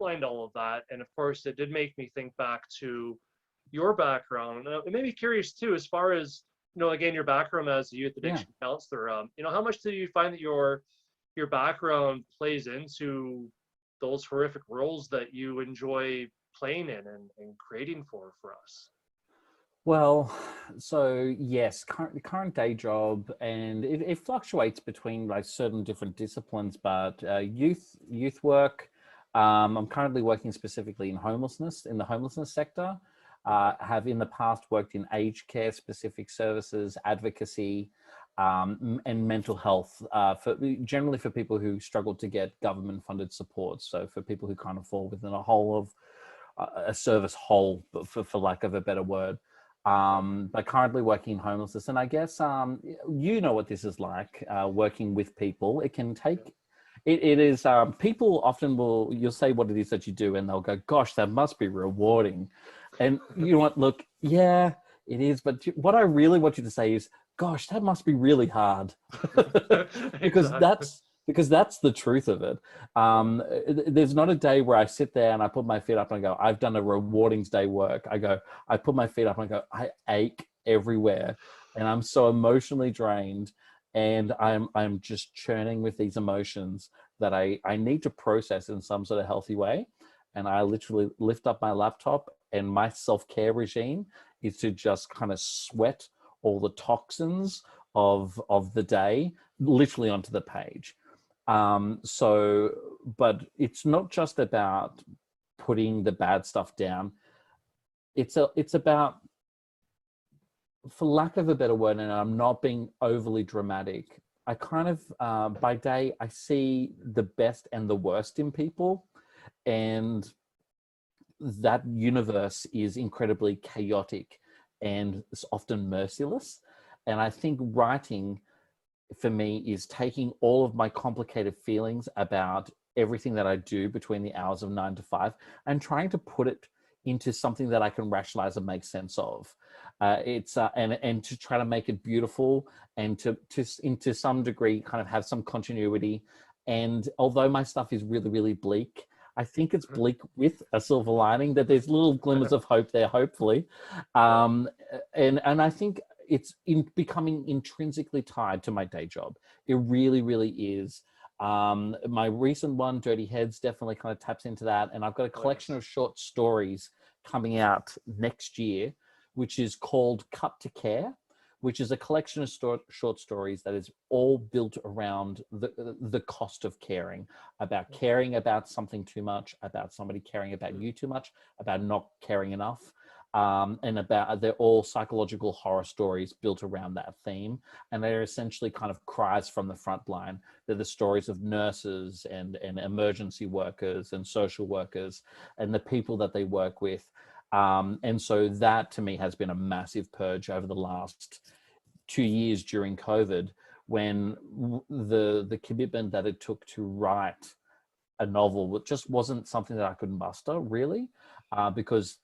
outlined all of that, and of course, it did make me think back to your background. It made me curious too, as far as again, your background as a youth Yeah. addiction counselor. How much do you find that your background plays into those horrific roles that you enjoy playing in and creating for us? Well, so yes, current day job, and it fluctuates between like certain different disciplines, but youth work. I'm currently working specifically in the homelessness sector. Have in the past worked in aged care, specific services, advocacy, and mental health, generally for people who struggle to get government funded support. So for people who kind of fall within a whole of a service hole, but for lack of a better word. But currently working in homelessness, and I guess you know what this is like, working with people. It can take. It is. People often you'll say what it is that you do, and they'll go, "Gosh, that must be rewarding." And you know what? Look, yeah, it is. But what I really want you to say is, "Gosh, that must be really hard," because Exactly. that's the truth of it. There's not a day where I sit there and I put my feet up and I go, I've done a rewarding day work. I put my feet up and I go, I ache everywhere, and I'm so emotionally drained, and I'm just churning with these emotions that I need to process in some sort of healthy way. And I literally lift up my laptop, and my self-care regime is to just kind of sweat all the toxins of the day literally onto the page. But it's not just about putting the bad stuff down. It's about, for lack of a better word, and I'm not being overly dramatic, I kind of, by day, I see the best and the worst in people. And that universe is incredibly chaotic and it's often merciless. And I think writing for me is taking all of my complicated feelings about everything that I do between the hours of 9 to 5 and trying to put it into something that I can rationalize and make sense of. And to try to make it beautiful, and to into some degree kind of have some continuity. And although my stuff is really, really bleak, I think it's bleak with a silver lining, that there's little glimmers of hope there, hopefully. And I think it's becoming intrinsically tied to my day job. It really, really is. My recent one, Dirty Heads, definitely kind of taps into that. And I've got a collection of short stories coming out next year, which is called Cut to Care, which is a collection of short stories that is all built around the cost of caring about something too much, about somebody caring about you too much, about not caring enough. And they're all psychological horror stories built around that theme. And they're essentially kind of cries from the front line. They're the stories of nurses and emergency workers and social workers and the people that they work with. And so that to me has been a massive purge over the last 2 years during COVID, when the commitment that it took to write a novel just wasn't something that I could muster, really, because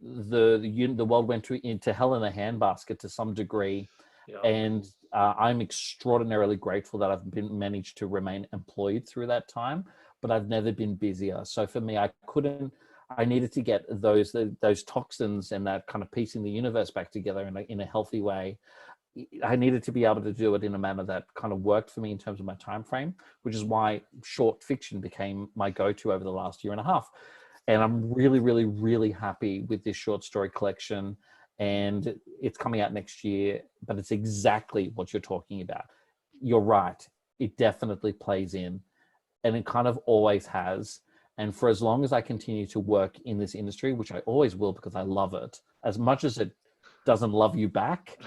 the world went into hell in a handbasket to some degree. Yeah. And I'm extraordinarily grateful that I've managed to remain employed through that time, but I've never been busier. So for me, I needed to get those toxins and that kind of piecing the universe back together in a healthy way. I needed to be able to do it in a manner that kind of worked for me in terms of my time frame, which is why short fiction became my go-to over the last year and a half. And I'm really, really, really happy with this short story collection. And it's coming out next year, but it's exactly what you're talking about. You're right. It definitely plays in, and it kind of always has. And for as long as I continue to work in this industry, which I always will because I love it, as much as it doesn't love you back,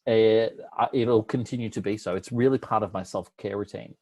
it'll continue to be so. It's really part of my self-care routine.